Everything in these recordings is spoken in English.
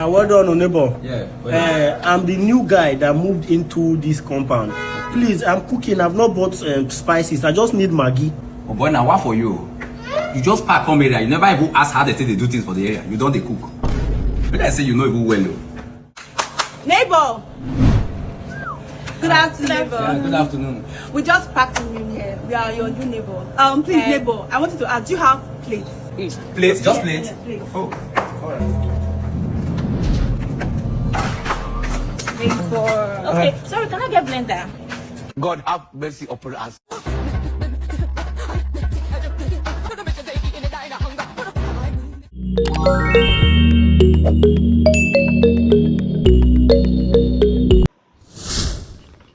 Well done, neighbor. Yeah. I'm the new guy that moved into this compound. Please, I'm cooking. I've not bought spices. I just need Maggi. Oh boy, now what for you? You just pack home area. You never even ask how they say they do things for the area. You don't they cook. When I say you know even well. Neighbor. Good afternoon, neighbor. Yeah, good afternoon. We just packed in here. We are your new neighbor. Please, neighbor, I wanted to ask, do you have plates? Plates? Just plates? Yeah, plates. Oh, alright. Neighbor. Okay, sorry, can I get blender? God have mercy upon us.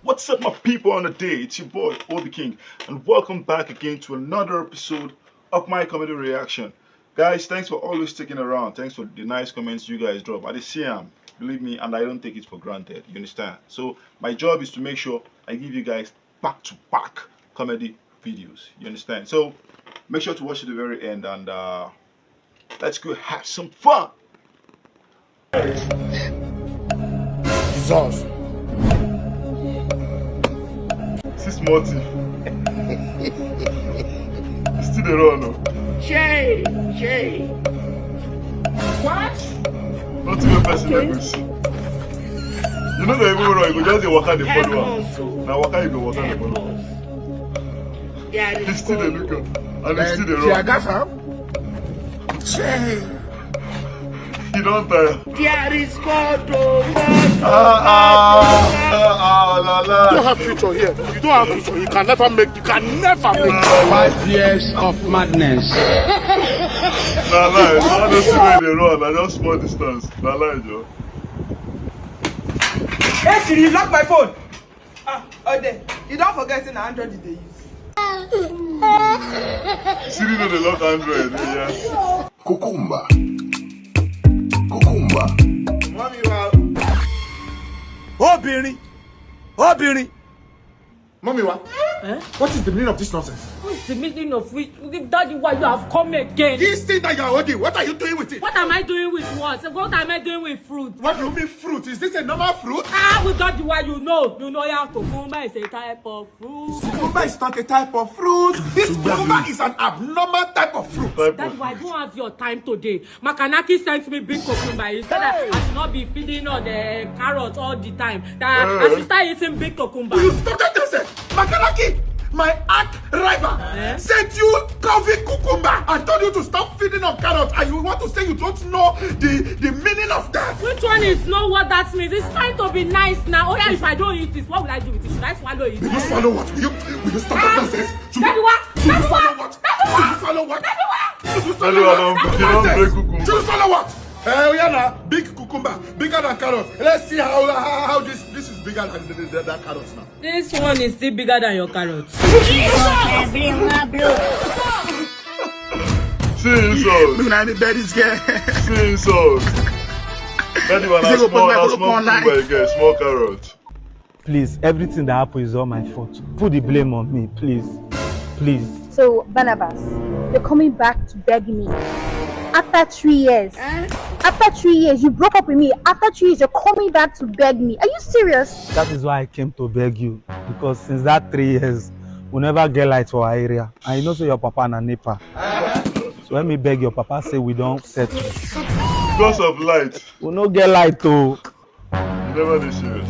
What's up, my people on the day? It's your boy OBIKING, and welcome back again to another episode of my comedy reaction. Guys, thanks for always sticking around. Thanks for the nice comments you guys drop. I just see them, believe me, and I don't take it for granted. You understand? So my job is to make sure I give you guys back-to-back comedy videos. You understand? So make sure to watch to the very end, and let's go have some fun. Jesus. This Morty. Still the run, no? Shay. What? Not even person like this. You know that even run, you go just dey waka the follow am. Now waka you go waka the follow. He's still the looker, and he's still the run. Shay. He don't tire. There is God. La la. You don't have future here. You don't have future. You can never make. 5 years of madness. Nah lie, I don't see where they run. I just small distance. Nah lie, Joe. Hey Siri, you lock my phone. Ode, you don't forget in Android they use. Siri know they lock Android, yeah. Cucumber. Mommy, wow. Obìnrin. Mommy, what? What is the meaning of this nonsense? What's the meaning of it? Daddy, why you have come again? This thing that you are holding, what are you doing with it? What am I doing with what? What am I doing with fruit? What do you mean fruit? Is this a normal fruit? With Daddy, why you know? You know, yeah, cucumber is a type of fruit. Cucumber is not a type of fruit. This cucumber is an abnormal type of fruit. Daddy, why I don't have your time today? Makanaki sent me big cucumber. He said that I should not be feeding on the carrots all the time. That I should start eating big cucumber. You stop that nonsense! Makanaki, my arch rival, sent you Kelvin cucumber and told you to stop feeding on carrots, and you want to say you don't know the meaning of that? Which one is know what that means? It's trying to be nice now. Oh yeah, if I don't eat this, what will I do with it? Should I swallow it? Will you swallow what? Will you stop that nonsense? Daddy, what? Should you swallow what? Should you swallow what? Should you swallow what? Should you swallow what? Yeah, now, big cucumber, bigger than carrots. Let's see how this is bigger than carrots now. This one is still bigger than your carrots. See insult. Look at the daddy's guy. See insult. Daddy want a small cucumber again, small carrot. Please, everything that happened is all my fault. Put the blame on me, please. Please. So, Barnabas, you're coming back to beg me. After 3 years. After 3 years, you broke up with me. After 3 years, you're coming back to beg me. Are you serious? That is why I came to beg you. Because since that 3 years, we never get light for our area. And you know, say your papa and a neighbor. So let me beg your papa, say we don't settle. Because of light. We no get light though. You never did serious.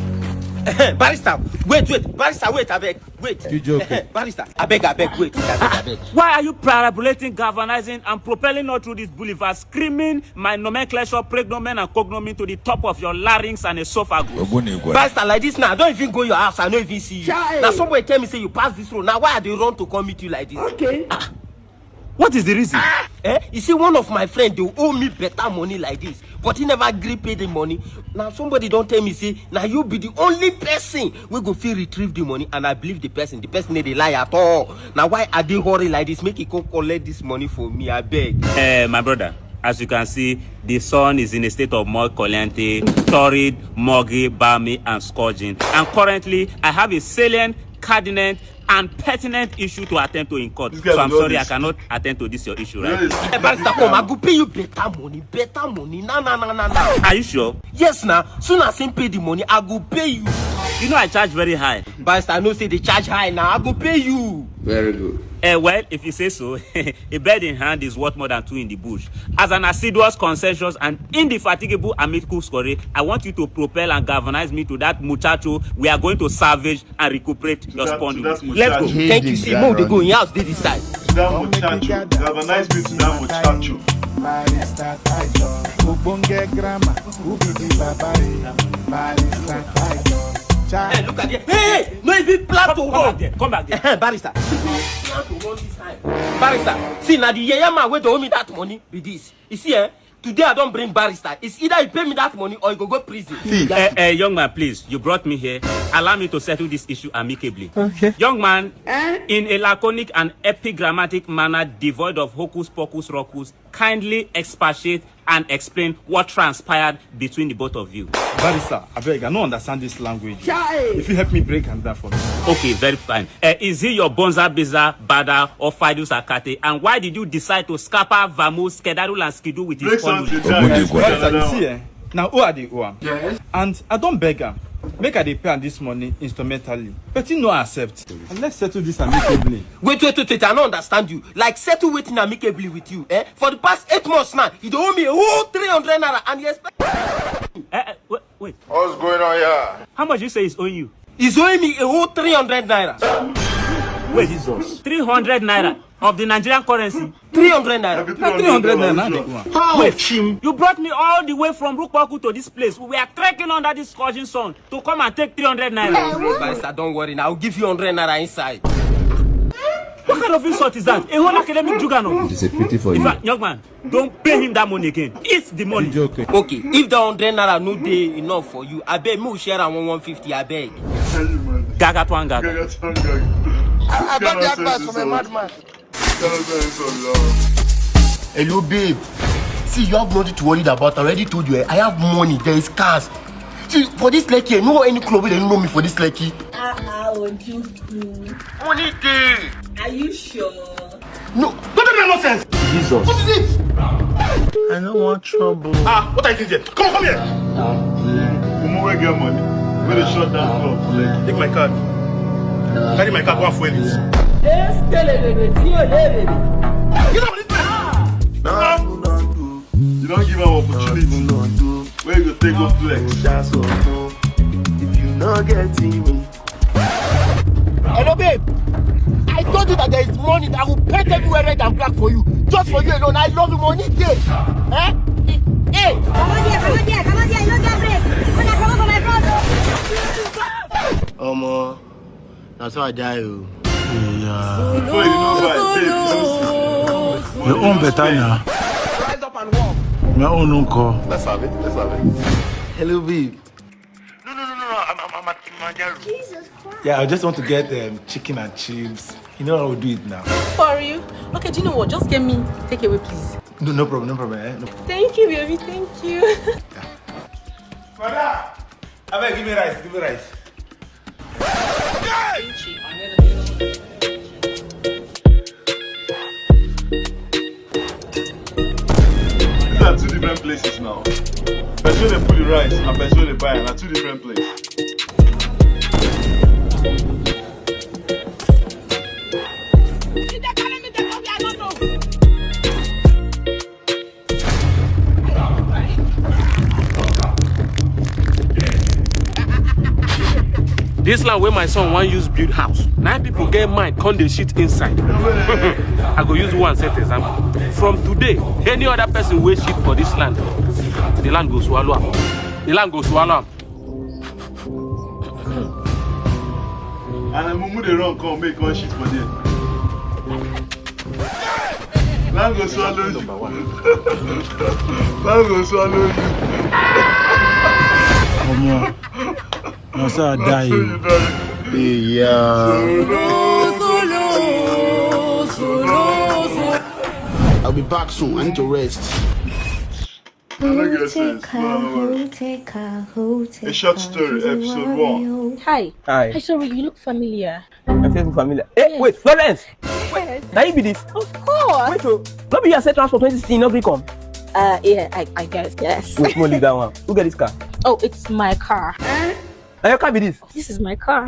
Barrister, wait, Barrister, wait, abeg, wait. You joking? Barrister, abeg, wait, abeg. Why are you parabolating, galvanizing, and propelling all through this boulevard, screaming my nomenclature, pregnomen, and cognomen to the top of your larynx and esophagus? Barrister, like this now, I don't even go your house, I don't even see you. Now somebody tell me say you pass this road. Now why are they run to come meet you like this? Okay. What is the reason? You see, one of my friends, they owe me better money like this, but he never agree pay the money. Now somebody don't tell me, say, now you be the only person we go feel retrieve the money, and I believe the person need a lie at all. Now why are they hurry like this? Make it come collect this money for me, I beg. My brother, as you can see, the sun is in a state of more caliente, torrid, muggy, balmy, and scorching. And currently, I have a salient, cardinal, and pertinent issue to attend to in court. So I'm sorry, I cannot attend to this your issue, right? Barrister, come, I go pay you better money. Nah. Are you sure? Yes, now. Soon as I pay the money, I go pay you. You know I charge very high. Barrister, I know say they charge high now. I go pay you. Very good. Well, if you say so, a bird in hand is worth more than two in the bush. As an assiduous, conscientious, and indefatigable amicable scorer, I want you to propel and galvanize me to that muchacho we are going to salvage and recuperate your spondyles. Let's go. Thank you, see. Mo, they go in house, they decide. That muchacho, galvanize me to that muchacho. Hey, look at it. Hey, no even plan to run. Come back there. Barrister. Plan to run this time. Barrister, see, now the yaya man wait to owe me that money be this. You see, today I don't bring barrister. It's either you pay me that money or you go prison. Young man, please, you brought me here. Allow me to settle this issue amicably. Okay. Young man, in a laconic and epigrammatic manner devoid of hocus pocus rockus, kindly expatiate and explain what transpired between the both of you. Barrister, I beg, I don't understand this language. If you help me break and that for me. Okay, very fine. Is he your bonza, biza, bada, or fidus akate? And why did you decide to scapa, vamos, skedaru, and skidu with his family? Barrister, you see, now who are the owe? Yes. And I don't beg him. Make I dey pay this money instrumentally. But he no accept. And let's settle this amicably. Wait, I don't understand you. Like settle waiting amicably with you, eh? For the past 8 months now, you don't owe me a whole 300 naira and you expect... Wait. What's going on here? How much you say he's owing you? He's owing me a whole 300 naira. Wait, Jesus. 300 naira of the Nigerian currency. 300 naira. 300 naira. Wait, you brought me all the way from Rukwaku to this place. We are trekking under this scorching sun to come and take 300 naira. Barrister, don't worry now. I'll give you 100 naira inside. What kind of insult is that? A whole academic juggernaut. It is a pity for you. In fact, young man, don't pay him that money again. It's the money. Okay, if the 100 naira no day enough for you, I beg me share 150, I beg. Gaga to gaga. I got the advice from a madman. Hello, babe. See, you have nothing to worry about. I already told you, I have money. There is cars. See, for this lucky, no any club they don't know me for this lucky. Money day. Are you sure? No, don't make nonsense. Jesus. What is it? I don't want trouble. What are you thinking? Come here. Where get money? Where they shut down club? Take my card. Carry my card, go and fuel it. Get up this place. You don't give an opportunity. Where you take a flex? If you not getting me. Hello, babe. I told you that there is money that will paint everywhere red and black for you. Just for you alone. I love you, money day. Eh? Hey! Come on here. You don't get break. When I come over my brother. That's how I die. Yeah. Your own better now. Rise up and walk. My own uncle. Let's have it. Hello, babe. No. I'm at Manjaro. Jesus Christ. Yeah, I just want to get chicken and chips. You know how we do it now. For you? Okay, do you know what? Just get me takeaway, please. No problem. No. Thank you, baby. Thank you. Mother! Give me rice. These are two different places now. Person they put the rice and person they buy are two different places. This land where my son want use build house. 9 people get mine, come the shit inside. I go use one set example. From today, any other person will shit for this land. The land goes swallow up. And then Mumu they run come make one shit for them. Land go swallow you. Land go swallow you. No, sir, I die. I'll be back soon. I need to rest. A short story, episode 1. Hi. Hi, sorry, you look familiar. I'm Facebook familiar. Hey, wait, Florence. Yes. Now you be this. Of course. Wait, so not be your set transport 2016, no come. Yeah, I guess, yes. Wait, leave that one. Who get this car? Oh, it's my car. Now your car be this. This is my car.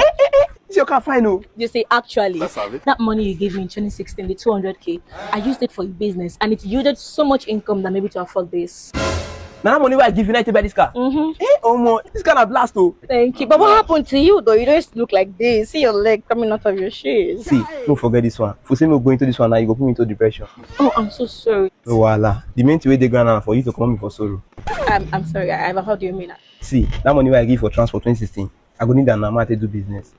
Is your car fine, oh? You see, actually, that money you gave me in 2016, the 200k, I used it for a business, and it yielded so much income that maybe to afford this. Now that money I give you, I take buy this car. Oh mo, this car a blast, oh. Thank you. But what happened to you, though? You don't look like this. See your leg coming out of your shoes. See, don't forget this one. If you say me go into this one now, you go put me into depression. Oh, I'm so sorry. No, voila. The main thing they grant for you to come me for sorrow. I'm sorry. How do you mean that? See, that money I give for transport 2016, I go need that now to do business.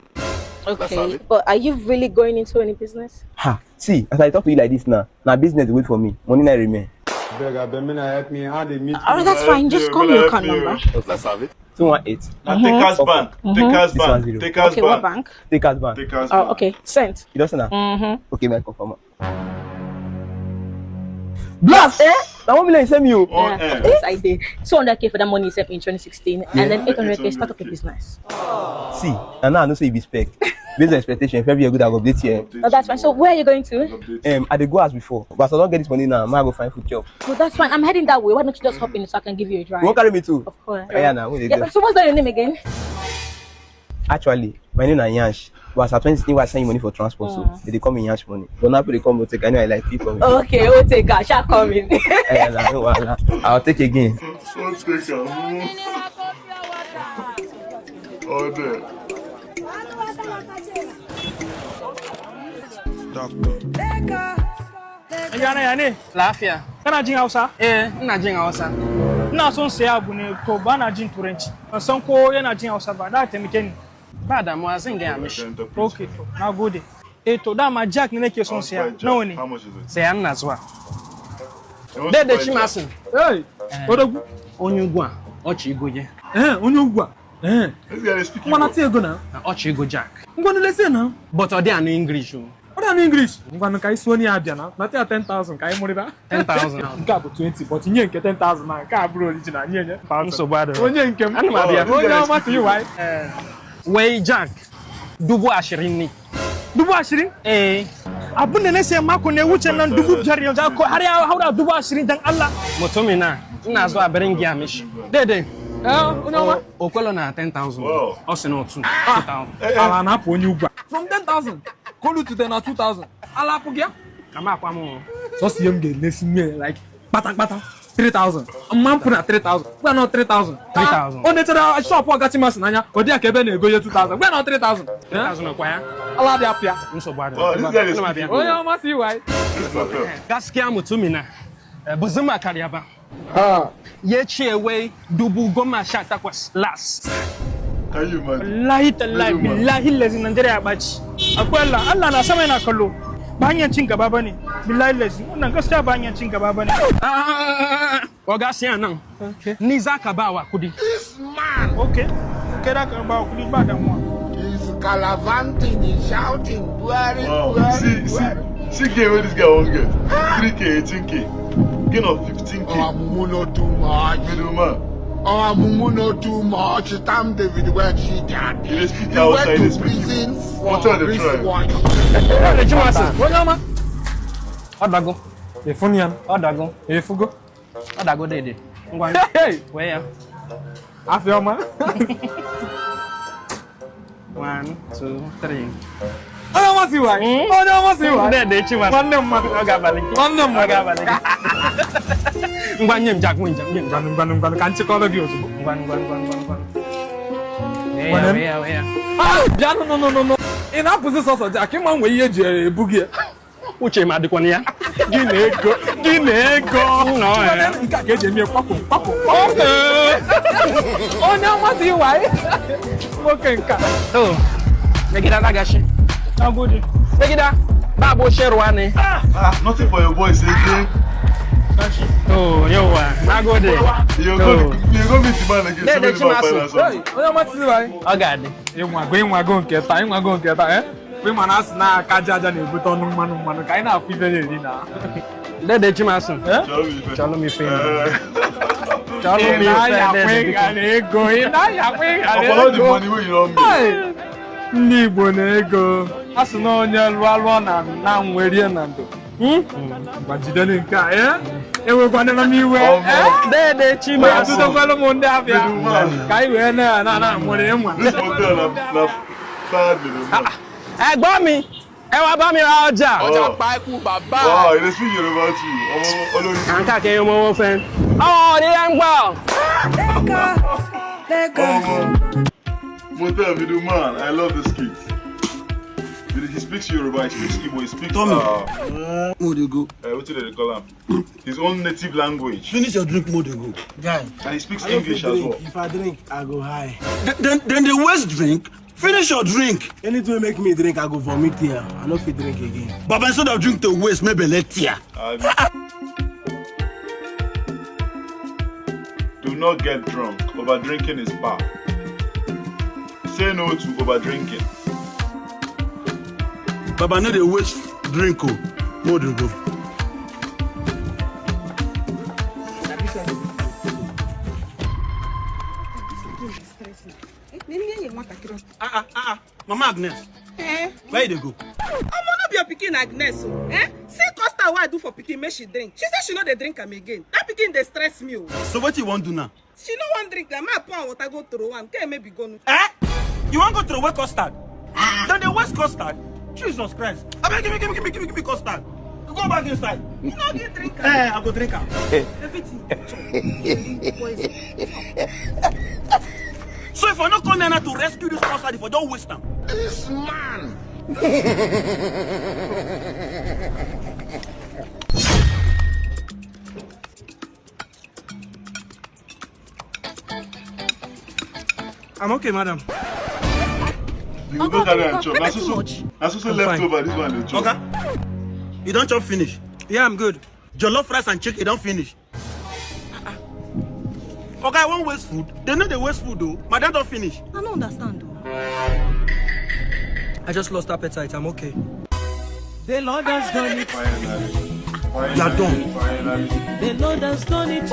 Okay, but are you really going into any business? Ha, see, as I talk to you like this now business wait for me. Money not remain. Alright, that's fine. Just call me your account number. 218. Takers Bank. Takers Bank. Takers Okay, what bank? Takers Bank. Oh, okay. Sent. You don't say now? Okay, man, confirm. Blast, eh? That 1 million you send me. Yeah, yes, I did. 200k for that money you sent me in 2016, and then 800k start up a business. See, and now I know say you be spec. Based on expectation, if every year good, I go update here. Oh, that's fine. So where are you going to? I dey go as before, but as I don't get this money now, I go find food job. Oh, that's fine. I'm heading that way. Why don't you just hop in so I can give you a drive? You won't carry me too? Of course. Yeah, now. Yeah, so what's your name again? Actually, my name is Yansh. But as at 2016, I send you money for transport, so they call me Yansh money. But now they come take. I know I like people. Okay, we'll take a Shank Comics. Yeah, no, I'll take again. Oh, there. Yana lafiya. Kana jin Hausa? Ina jin Hausa. Ina son saya abu ne ko ba na jin Turanci. Ban san ko yana jin Hausa ba, da taimake ni. Ba damuwa zan gaya mishi. Okay to, nagode. To dama Jack ne nake son saya. Nawa ne? Saya ina zuwa. Dede Chimasin. Odogu. Onye ugwu a, ọchị ego je. Onye ugwu a. Mana ti ego na? Ọchị ego Jack. Ngwanu lese na. But ọ dị anụ English o. Ọ dị anụ English. Ngwanu ka isi onye abịa na. Na ti 10,000 ka anyị mụrịba. 10,000. Nke a bụ 20, but nye nke 10,000 na nke a bụrụ original nye nye. Nsogbu adịrị. Onye nke m. Ana m abịa. Onye ọma si why? Wai Jack. 20,000 ne. 20,000? Abun da na sai mako ne wuce nan 5,000 yanzu ko har ya haura 20,000 dan Allah. Mutumina ina zuwa barin giya mishi. Dede. Okolo na 10,000. Osi na 2,000. Ala na apụ onye ugwa. From 10,000 kolu to 2,000. Ala apụ gị? Kama akwa m. So si yem ga-elesi me like kpata 3,000. Man put na 3,000. Gwa na 3,000. 3,000. O netara shop ọgachi masị n'anya. Ọ dị aka ebe na-ego ye 2,000. Gwa na 3,000. 3,000 kwa ya. Ala dị apịa. Nsogbu adị. Onye ọma si wai. Gaskiya mutumina. Buzuma karya ba. Ya ce wai 18,000 last. Wallahi tallahi billahi lazi Najeriya ya ɓaci. Akwai Allah na sama yana kallo. Ba hanyar cin gaba bane. Billahi lazi wannan gaskiya ba hanyar cin gaba bane. Oga siya nan. Ni za ka ba wa kudi. This man. Okay. Kai da ka ba wa kudi ba damuwa. He's gallivanting, he's shouting, See, game where this guy won't get 3K, 18K, gain of 15K. Oh, Mumu not too much. Oh, Mumu not too much. It's time David went she dad. He went to prison for wristwatch. Odago. Efunian. Odago. Efugo. Odago dede. Hey, where? Afioma. 1, 2, 3. Onye ọmasị wa? Onye ọmasị wa? Dede Chimas. Nwanne mmadụ ọ ga-abalị. Nwanne mmadụ ọ ga-abalị. Ngwa nye m Jack, nye m ngwanụ ka nchịkọrọ gị ozugbo. Ngwanụ. Wea. Bịa no. Ị na-apụzi sọsọ Jack, ịma nwe ihe eji ebu gị. Uche ma dịkwana ya. Gị na-ego. Nke a ka eji eme kwapụ. Onye ọmasị wa? Nwoke nka. Megida Nagashi. How good? Megida, Babo Sherwani. Nothing for your boys, again. Oh, you are. Now go there. You go meet the man again. Hey, oh, God. You want go get time, eh? We man ask na kajaja na ebuto onu manu ka ina afi bele ri na. Dede Chimasun. Chalo mi fe. Chalo mi fe. Ya we ga le go. Follow the money wey you don make. Ndị Igbo na ego. Asino onye lwa na nwere na ndo. Bajidele nke a, enwekwana na miwe. Dede chima atudokwala mo ndị abịa. Ka iwe na nwere enwa. Ẹ̀gbọ́n mi, ẹ wá bá mi ra ọjà. Ọjà pa ikú bàbá. Wow, it is speaking about you. Àǹkà kẹ́yìn ọmọ wọn fẹ́. Ọ̀ọ́ ni ẹ ń gbọ́. Motel, video man, I love this kid. He speaks Yoruba, he speaks Igbo, he speaks Modego. What did they call him? His own native language. Finish your drink, Modego. Guy. And he speaks English as well. If I drink, I go high. Then the worst drink. Finish your drink. Anything will make me drink, I go vomit here. I don't feel drink again. But instead of drink to waste, maybe let here. Do not get drunk. Over drinking is bad. Say no to over drinking. Baba, no dey waste drink. Modego. Mama Agnes. Where you go? I'm not your pikin Agnes. See Costa what I do for pikin make she drink. She said she no dey drink am again. That pikin dey stress me. So what you want to do now? She no want drink am. I pour water go throw am. Can maybe go no. You want go throw away custard? Then the waste custard? Jesus Christ. I beg, give me custard. Go back inside. You no get drink am. I go drink am. Everything. So if I not come there to rescue this custard, if I don't waste them. This man. I'm okay, madam. You go carry and chop. That's also left over. This one they chop. Okay. You don't chop finish? Yeah, I'm good. Jollof rice and chicken, you don't finish. Okay, I won't waste food. They know they waste food though. Madam don't finish. I don't understand though. I just lost appetite. I'm okay. The Lord has done it. You are done. The Lord has done it.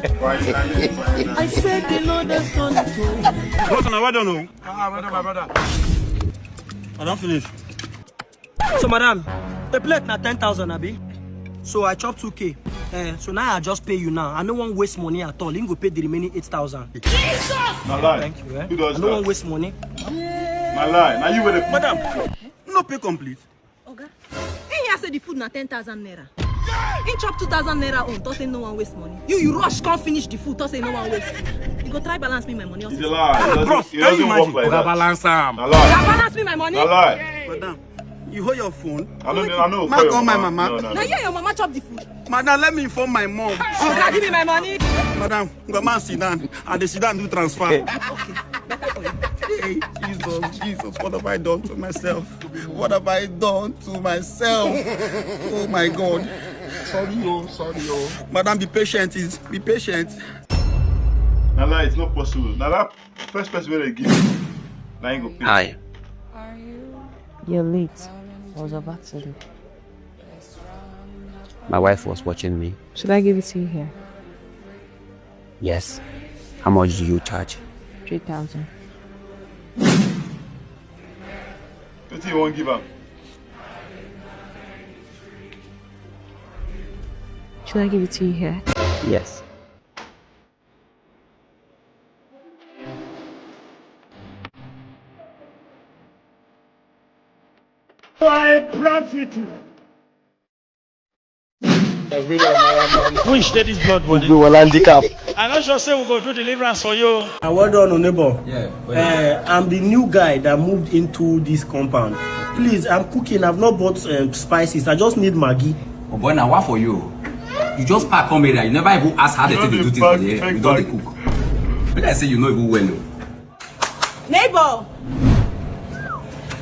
I said the Lord has done it. Listen, I don't know. My brother. I don't finish. So, madam, the plate na 10,000, abi. So I chop 2K. So now I just pay you now. I don't want waste money at all. You go pay the remaining 8,000. Jesus! Thank you. Who does I don't want waste money. My lie. Now you were the madam. No pay complete. Okay. Hey, I said the food na 10,000 naira. He chop 2,000 naira on. Don't say no one waste money. You rush, can't finish the food. Don't say no one waste food. You go try balance me my money. It's a lie. Bro, can you imagine? Like balance am. A lie. Balance me my money. A lie. Madam, you hold your phone. I know. Ma call my mama. No. Now your mama chop the food. Madam, let me inform my mom. Oh, give me my money. Madam, go sit down. And they sit down do transfer. Okay, better for you. Hey, Jesus, what have I done to myself? What have I done to myself? Oh my God. Sorry. Madam, be patient. Be patient. Nala, it's not possible. Nala, first person where they give you. Now you go pay. Hi. You're late. I was about to leave. My wife was watching me. Should I give it to you here? Yes. How much do you charge? 3,000. What do you want to give up? Should I give it to you here? Yes. I profit. Which that is blood body? We will handicap. I'm not sure say we go do deliverance for you. Well done, neighbor. Yeah. I'm the new guy that moved into this compound. Please, I'm cooking. I've not bought spices. I just need Maggi. Oh boy, now what for you? You just pack home area. You never even ask how they do things for the area. You don't cook. When I say you know even well. Neighbor.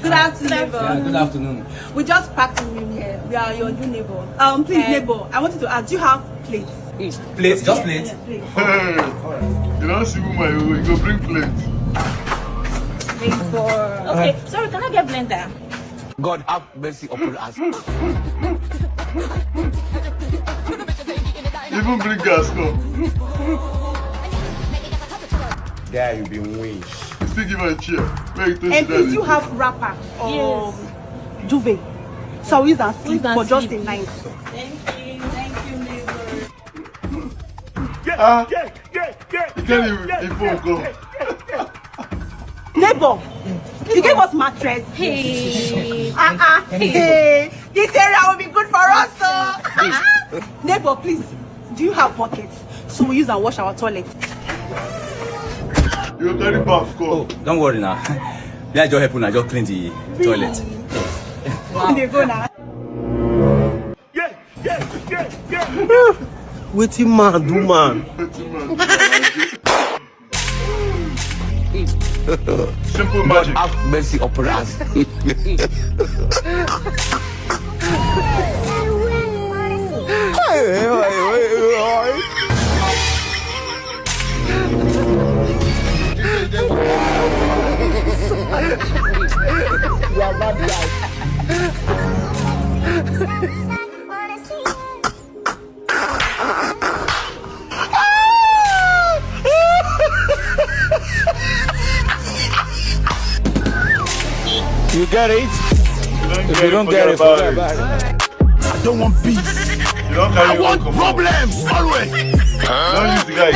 Good afternoon, neighbor. Yeah, good afternoon. We just packed in here. We are your new neighbor. Please, neighbor, I wanted to ask, do you have plates? Plates? Just plates? Yeah, You don't see woman, you go bring plates. Neighbor. Okay, sorry, can I get blender? God have mercy upon us. Even bring gas, come. There you be winch. Still still give her a chair. And please, you have wrapper or duvet. So we use that sleep for just a night. Thank you, neighbor. You can't even go. Neighbor, you gave us mattress. Hey. Hey. This area will be good for us, so. Neighbor, please, do you have buckets? So we use and wash our toilet. You're very buff, Oh, don't worry now. Yeah, just help now. Just clean the toilet. They go now. Wetin man do, man? Simple magic. Have mercy upon us. You get it? If you don't get it, forget about it. I don't want peace. You don't carry I want problems always. Don't use the guy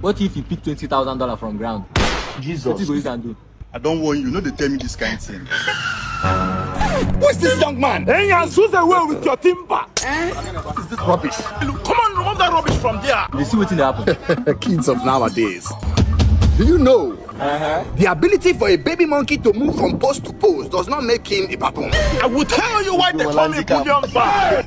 What if you pick $20,000 from ground? Jesus. What you can do? I don't want you. No, they tell me this kind of thing. Who's this young man? Hey, you choose away with your timber. What is this rubbish? Come on, remove that rubbish from there. You see what's in the happen? Kids of nowadays. Do you know the ability for a baby monkey to move from post to post does not make him a baboon? I will tell you why they call me Bullion Bar.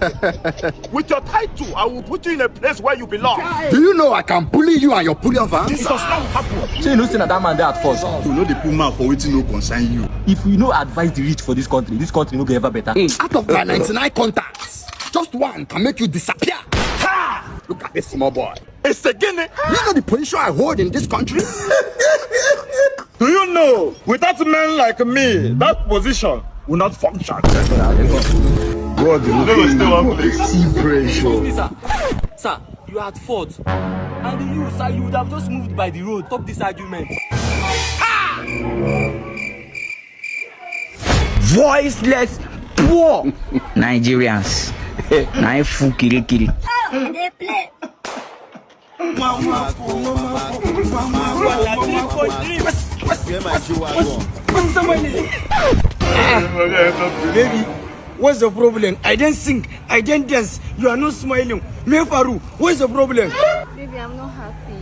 With your title, I will put you in a place where you belong. Do you know I can bully you and your bullion van? This does not happen. So you know that man there at first. You know the poor man for waiting no concern you. If you know advise the rich for this country no go ever better. Out of my 99 contacts, just one can make you disappear. Ha! Look at this small boy. It's a guinea. You know the position I hold in this country? Do you know, without men like me, that position will not function. God, Sir, you are at fault. And you, sir, you would have just moved by the road. Stop this argument. Voiceless poor Nigerians. Now full kiri. They play. Baby, what's the problem? I didn't sing, I didn't dance. You are not smiling. Mefaru, what's the problem? Baby, I'm not happy.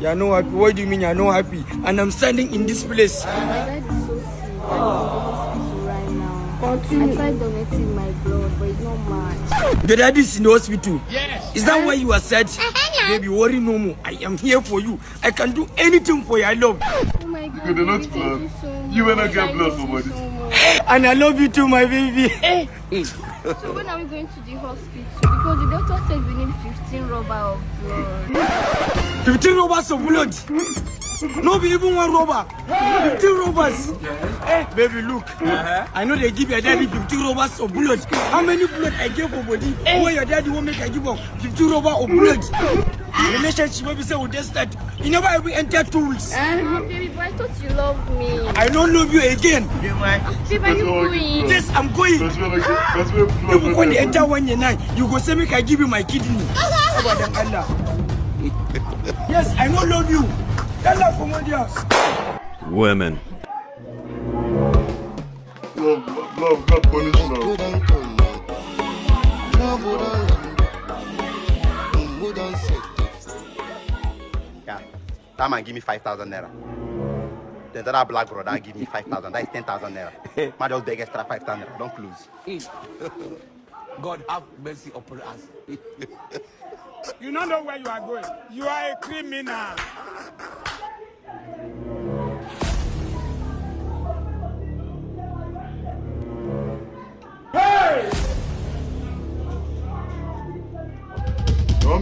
You are not happy. What do you mean you are not happy? And I'm standing in this place. My dad is so sick. I'm in the hospital right now. I tried donating my blood, but it's not much. The dad is in the hospital. Yes. Is that why you are sad? Baby, worry no more. I am here for you. I can do anything for your love. Oh my God, baby, thank you so much. You wanna get blood for body. And I love you too, my baby. So when are we going to the hospital? Because the doctor said we need 15 rubber of blood. 15 rubbers of blood. No be even one rubber. 15 rubbers. Hey, baby, look. I know they give your daddy 15 rubbers of blood. How many blood I gave for body? Where your daddy won't make I give up 15 rubber of blood. Relationship maybe say we just start. You never ever enter 2 weeks. Baby, but I thought you loved me. I don't love you again. Baby, are you going? Yes, I'm going. You when they enter 1 year 9, you go say make I give you my kidney. How about them, Allah? Yes, I don't love you. Allah for money else. Women. Love, God punish love. Yeah, that man give me 5,000 naira. Then that black brother give me 5,000. That is 10,000 naira. Man just beg extra 5,000 naira. Don't close. God have mercy upon us. You don't know where you are going. You are a criminal. Hey!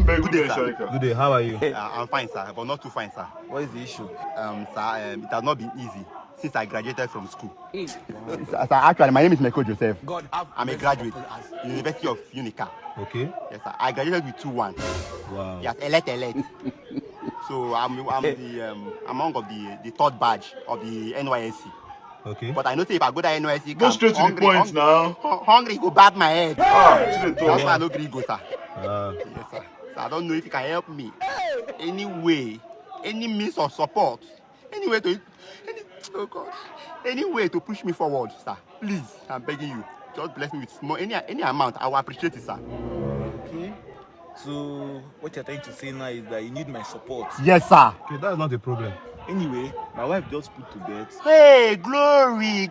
Good day, sir. Good day, how are you? I'm fine, sir, but not too fine, sir. What is the issue? Sir, it has not been easy since I graduated from school. Sir, actually, my name is Meko Joseph. I'm a graduate, University of Unica. Okay. Yes, sir. I graduated with 2-1. Wow. Yes, elect. So I'm among of the third batch of the NYSC. Okay. But I know if I go to NYSC, go straight to the point now. Hungry go bad my head. That's why I no gree go, sir. Yes, sir. So I don't know if you can help me. Any way, any means of support, any way to push me forward, sir. Please, I'm begging you. Just bless me with small any amount. I will appreciate it, sir. Okay. So what you're trying to say now is that you need my support. Yes, sir. Okay, that's not a problem. Anyway, my wife just put to bed. Hey, glory.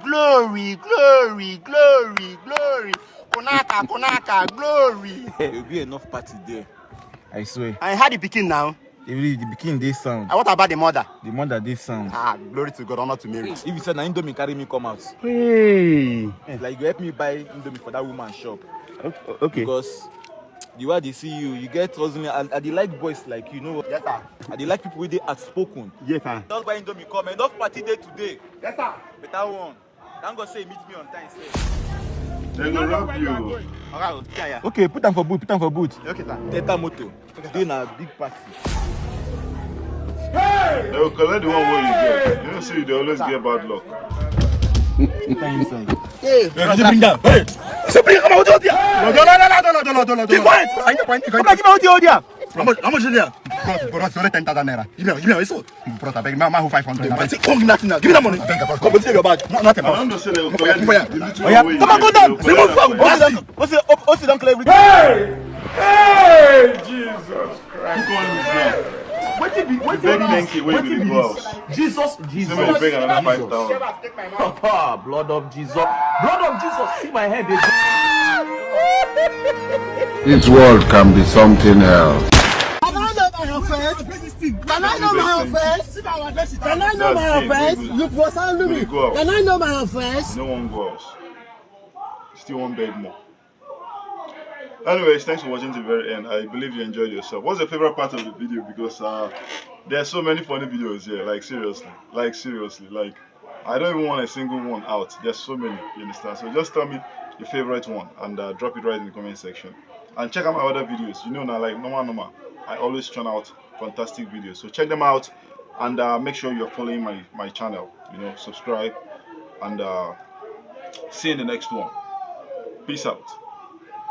Konaka, glory. There will be enough party there. I swear. I had the pikin now. The pikin this sound. And what about the mother? The mother this sound. Glory to God, honor to Mary. If you said na Indomie carry me come out. Hey. Like you help me buy Indomie for that woman's shop. Okay. Because the way they see you get hustling. I like boys like you know. Yes, sir. I like people with the outspoken. Yes, sir. Just buy Indomie come. Enough party day today. Yes, sir. Better one. Thank God say meet me on time. They will rob you. Okay, put them for boot. Okay, sir. Teta moto. Doing a big party. Hey! They will collect the one where you get. You don't see, they always get bad luck. Hey, bring down. Hey! So bring come out here. No. Keep quiet. Come on, give out here. How much is there? Bro, it's only 10,000 naira. Give me, it's all. Bro, I beg, man who 500. Come, nothing now. Give me that money. Come, take your bag. Nothing. I don't say they will collect the come on, go down. Say, what's it, don't clear everything. Hey, Jesus Christ. What did you beg Nenki when you did go house? Jesus. Somebody beg another 5,000. Papa, blood of Jesus. See my head. This world can be something else. Can I know my offense? You was handling me. Can I know my offense? No one goes. Still one beg more. Anyways, thanks for watching to the very end. I believe you enjoyed yourself. What's your favorite part of the video? Because there are so many funny videos here. Like seriously. Like I don't even want a single one out. There's so many. You understand? So just tell me your favorite one and drop it right in the comment section. And check out my other videos. You know now, like normal. I always churn out fantastic videos. So check them out and make sure you're following my channel. You know, subscribe and see you in the next one. Peace out.